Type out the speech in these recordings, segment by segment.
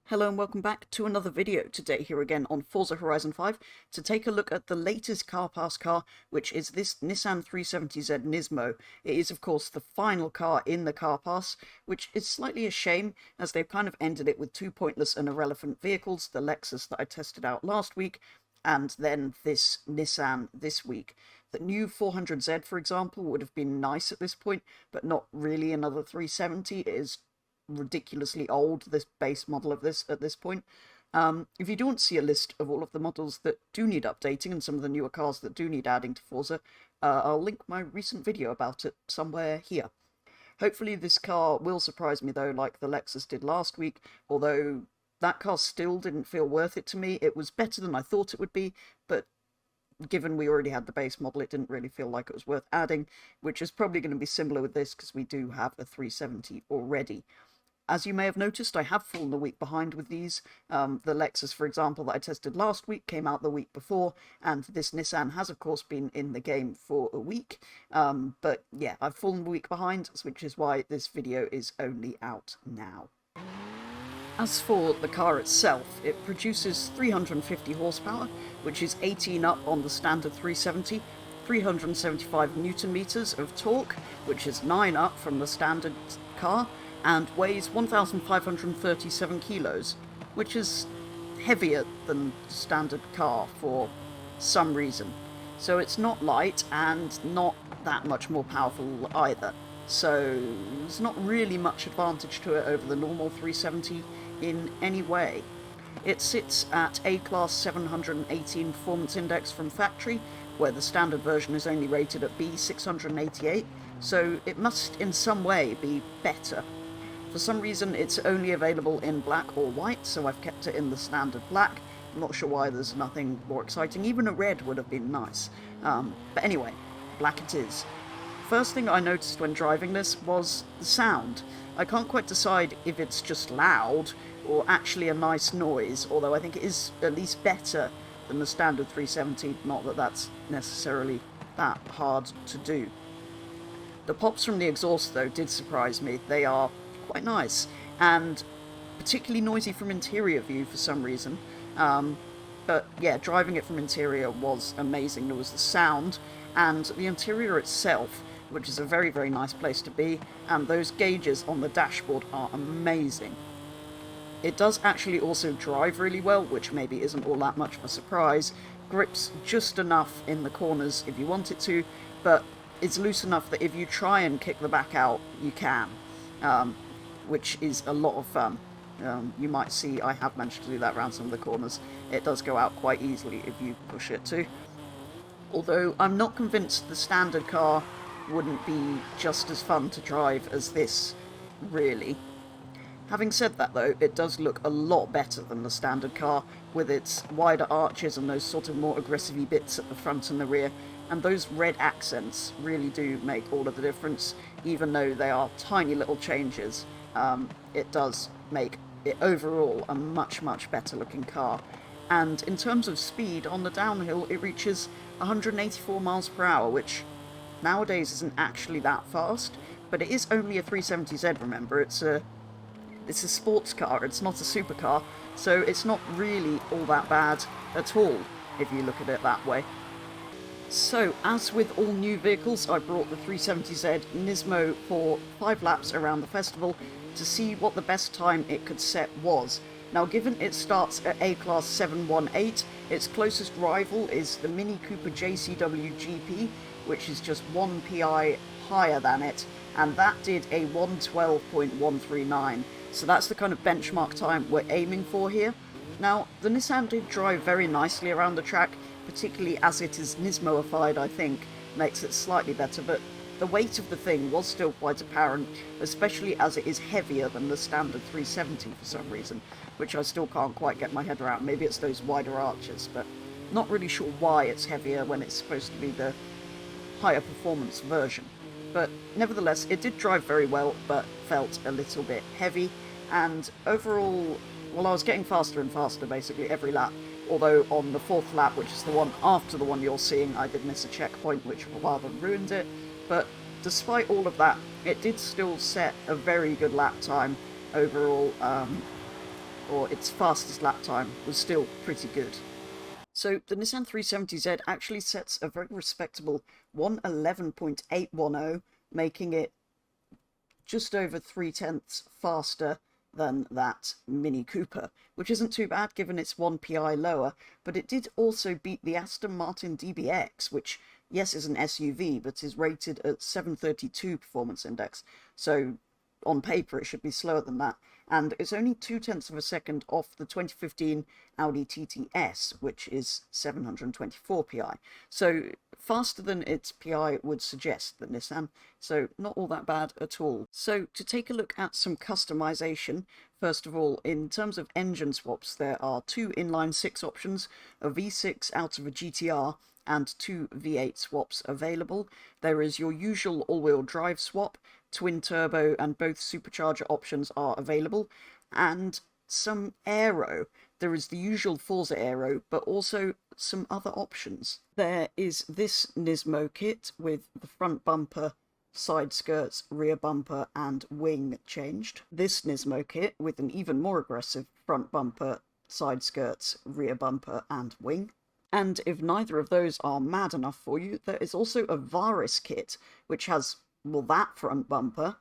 Hello and welcome back to another video today here again on Forza Horizon 5 to take a look at the latest Car Pass car, which is this Nissan 370Z Nismo. It is of course the final car in the Car Pass, which is slightly a shame as they've kind of ended it with two pointless and irrelevant vehicles, the Lexus that I tested out last week and then this Nissan this week. The new 400Z, for example, would have been nice at this point, but not really another 370. It is ridiculously old, this base model of this at this point. If you do want to see a list of all of the models that do need updating and some of the newer cars that do need adding to Forza, I'll link my recent video about it somewhere here. Hopefully this car will surprise me though, like the Lexus did last week, although that car still didn't feel worth it to me. It was better than I thought it would be, but given we already had the base model, it didn't really feel like it was worth adding, which is probably going to be similar with this because we do have a 370 already. As you may have noticed, I have fallen a week behind with these. The Lexus, for example, that I tested last week came out the week before, and this Nissan has, of course, been in the game for a week. But yeah, I've fallen a week behind, which is why this video is only out now. As for the car itself, it produces 350 horsepower, which is 18 up on the standard 370, 375 newton meters of torque, which is 9 up from the standard car, and weighs 1,537 kilos, which is heavier than the standard car for some reason. So it's not light and not that much more powerful either. So there's not really much advantage to it over the normal 370 in any way. It sits at A-Class 718 Performance Index from factory, where the standard version is only rated at B 688, so it must in some way be better. For some reason it's only available in black or white, so I've kept it in the standard black. I'm not sure why, there's nothing more exciting. Even a red would have been nice. But anyway, black it is. First thing I noticed when driving this was the sound. I can't quite decide if it's just loud or actually a nice noise, although I think it is at least better than the standard 370, not that that's necessarily that hard to do. The pops from the exhaust though did surprise me. They are quite nice and particularly noisy from interior view for some reason. But yeah, driving it from interior was amazing. There was the sound and the interior itself, which is a very, very nice place to be, and those gauges on the dashboard are amazing. It does actually also drive really well, which maybe isn't all that much of a surprise. Grips just enough in the corners if you want it to, but it's loose enough that if you try and kick the back out, you can. Which is a lot of fun. You might see I have managed to do that around some of the corners. It does go out quite easily if you push it to. Although I'm not convinced the standard car wouldn't be just as fun to drive as this, really. Having said that though, it does look a lot better than the standard car, with its wider arches and those sort of more aggressive-y bits at the front and the rear, and those red accents really do make all of the difference, even though they are tiny little changes. It does make it overall a much, much better looking car. And in terms of speed, on the downhill it reaches 184 miles per hour, which nowadays isn't actually that fast, but it is only a 370Z, remember. It's a sports car, it's not a supercar, so it's not really all that bad at all, if you look at it that way. So, as with all new vehicles, I brought the 370Z Nismo for 5 laps around the festival to see what the best time it could set was. Now, given it starts at A-Class 718, its closest rival is the Mini Cooper JCW GP, which is just 1 PI higher than it, and that did a 112.139. So that's the kind of benchmark time we're aiming for here. Now, the Nissan did drive very nicely around the track, particularly as it is Nismoified, I think, makes it slightly better, but the weight of the thing was still quite apparent, especially as it is heavier than the standard 370 for some reason, which I still can't quite get my head around. Maybe it's those wider arches, but not really sure why it's heavier when it's supposed to be the higher performance version. But nevertheless, it did drive very well, but felt a little bit heavy, and overall, well, I was getting faster and faster basically every lap, although on the 4th lap, which is the one after the one you're seeing, I did miss a checkpoint which rather ruined it. But despite all of that, it did still set a very good lap time overall. or its fastest lap time, was still pretty good. So the Nissan 370Z actually sets a very respectable 111.810, making it just over 3/10 faster than that Mini Cooper, which isn't too bad given it's 1 PI lower, but it did also beat the Aston Martin DBX, which, yes, is an SUV, but is rated at 732 Performance Index, so on paper it should be slower than that, and it's only 0.2 of a second off the 2015 Audi TT-S, which is 724 PI. So faster than its PI would suggest, the Nissan, so not all that bad at all. So to take a look at some customization, first of all, in terms of engine swaps, there are 2 inline-6 options, a V6 out of a GTR, and 2 V8 swaps available. There is your usual all-wheel drive swap, twin turbo and both supercharger options are available, and some aero. There is the usual Forza aero, but also some other options. There is this Nismo kit with the front bumper, side skirts, rear bumper and wing changed. This Nismo kit with an even more aggressive front bumper, side skirts, rear bumper and wing. And if neither of those are mad enough for you, there is also a Varis kit, which has, well, that front bumper,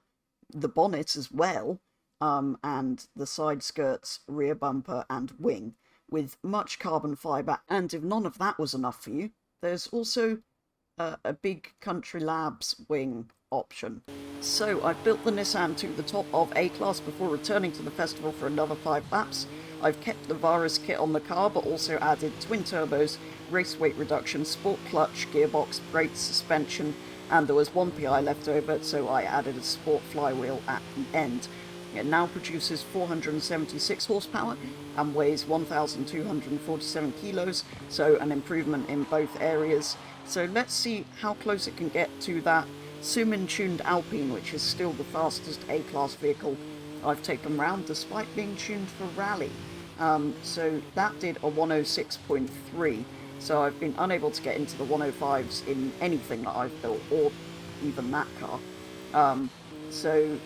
the bonnet as well, and the side skirts, rear bumper and wing, with much carbon fibre. And if none of that was enough for you, there's also a big Country Labs wing option. So I've built the Nissan to the top of A-Class before returning to the festival for another 5 laps. I've kept the Varis kit on the car, but also added twin turbos, race weight reduction, sport clutch, gearbox, brakes, suspension, and there was 1 PI left over, so I added a sport flywheel at the end. It now produces 476 horsepower and weighs 1,247 kilos, so an improvement in both areas. So let's see how close it can get to that Sumin-tuned Alpine, which is still the fastest A-Class vehicle I've taken round, despite being tuned for rally. So that did a 106.3, so I've been unable to get into the 105s in anything that I've built, or even that car. So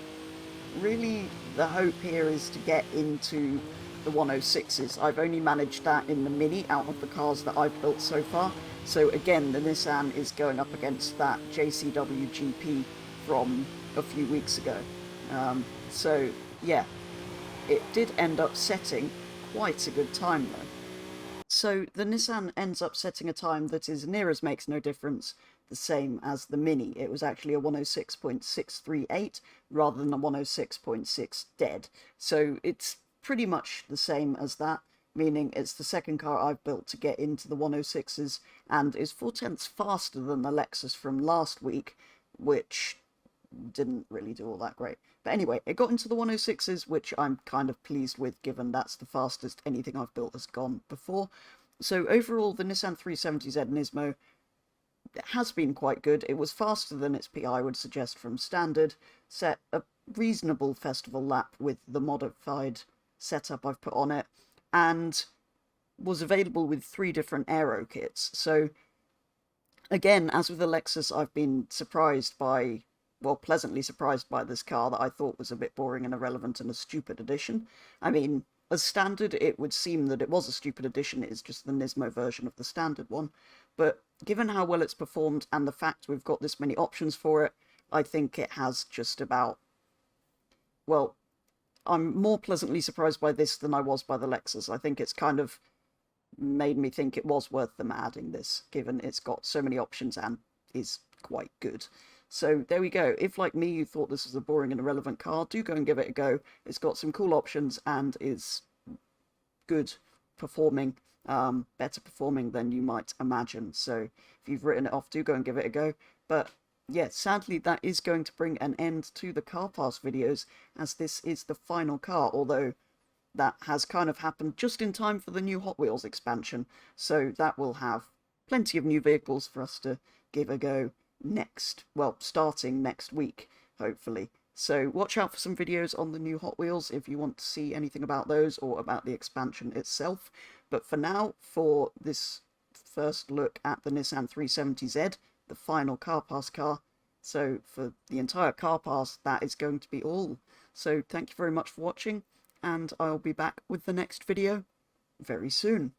really the hope here is to get into the 106s. I've only managed that in the Mini out of the cars that I've built so far. So again, the Nissan is going up against that JCW GP from a few weeks ago. So yeah, it did end up setting quite a good time though. So the Nissan ends up setting a time that is near as makes no difference the same as the Mini. It was actually a 106.638 rather than a 106.6 dead. So it's pretty much the same as that, meaning it's the second car I've built to get into the 106s and is 0.4 faster than the Lexus from last week, which didn't really do all that great. But anyway, it got into the 106s, which I'm kind of pleased with, given that's the fastest anything I've built has gone before. So overall, the Nissan 370Z Nismo has been quite good. It was faster than its PI would suggest from standard, set a reasonable festival lap with the modified setup I've put on it, and was available with 3 different aero kits. So again, as with the Lexus, I've been surprised by, well, pleasantly surprised by this car that I thought was a bit boring and irrelevant and a stupid addition. I mean, as standard, it would seem that it was a stupid addition. It is just the Nismo version of the standard one. But given how well it's performed and the fact we've got this many options for it, I think it has just about, well, I'm more pleasantly surprised by this than I was by the Lexus. I think it's kind of made me think it was worth them adding this, given it's got so many options and is quite good. So there we go. If, like me, you thought this was a boring and irrelevant car, do go and give it a go. It's got some cool options and is good performing, better performing than you might imagine. So if you've written it off, do go and give it a go. But yeah, sadly, that is going to bring an end to the Car Pass videos, as this is the final car, although that has kind of happened just in time for the new Hot Wheels expansion. So that will have plenty of new vehicles for us to give a go next, well, starting next week, hopefully. So watch out for some videos on the new Hot Wheels if you want to see anything about those or about the expansion itself. But for now, for this first look at the Nissan 370Z, the final Car Pass car, so for the entire Car Pass, that is going to be all. So thank you very much for watching, and I'll be back with the next video very soon.